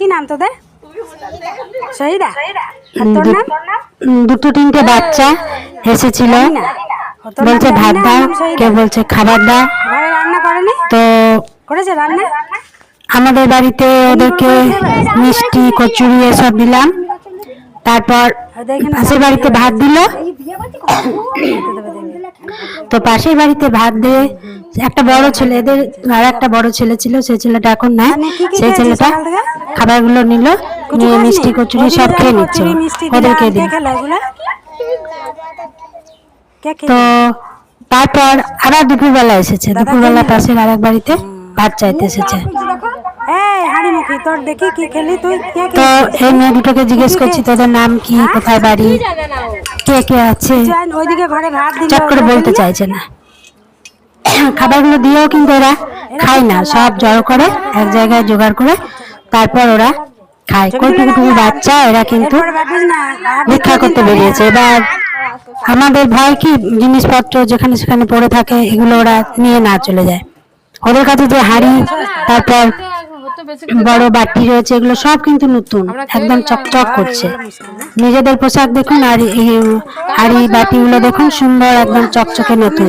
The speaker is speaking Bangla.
কি নাম তোদের? শহীদা। আর তোর নাম? দুটো তিনটে বাচ্চা এসেছিল, বলছে ভাত দাও, কেউ বলছে খাবার দাও। ঘরে রান্না করেনি তো করেছে রান্না? আমাদের বাড়িতে ওদেরকে মিষ্টি কচুরি এসব দিলাম। তারপর পাশের বাড়িতে ভাত দিল, তো পাশের বাড়িতে ভাত দিয়ে একটা বড় ছেলে, এদের আর একটা বড় ছেলে ছিল, সেই ছেলেটা এখন নাই, সেই ছেলেটা খাবারগুলো নিল, নিয়ে মিষ্টি কচুরি সব খেয়ে নিচ্ছে, ওদেরকে দিল। তো তারপর আবার দুপুরবেলা এসেছে, দুপুরবেলা পাশের আরেক বাড়িতে ভাত চাইতে এসেছে। তো এই মেয়ে দুটোকে জিজ্ঞেস করছি তোদের নাম কি, কোথায় বাড়ি, কে কে আছে, চট করে বলতে চাইছে না। খাবারগুলো দিয়েও কিন্তু ওরা খায় না, সব জড়ো করে এক জায়গায় জোগাড় করে তারপর ওরা খায়। কটুকুটুকু বাচ্চা, এরা কিন্তু ভিক্ষা করতে বেরিয়েছে। এবার আমাদের ভয় কি জিনিসপত্র যেখানে সেখানে পড়ে থাকে এগুলো ওরা নিয়ে না চলে যায়। ওদের কাছে যে হাঁড়ি, তারপর বড় বাটি রয়েছে, এগুলো সব কিন্তু নতুন, একদম চকচক করছে। নিজেদের পোশাক দেখুন, আর এই হাঁড়ি বাটিগুলো দেখুন, সুন্দর একদম চকচকে নতুন।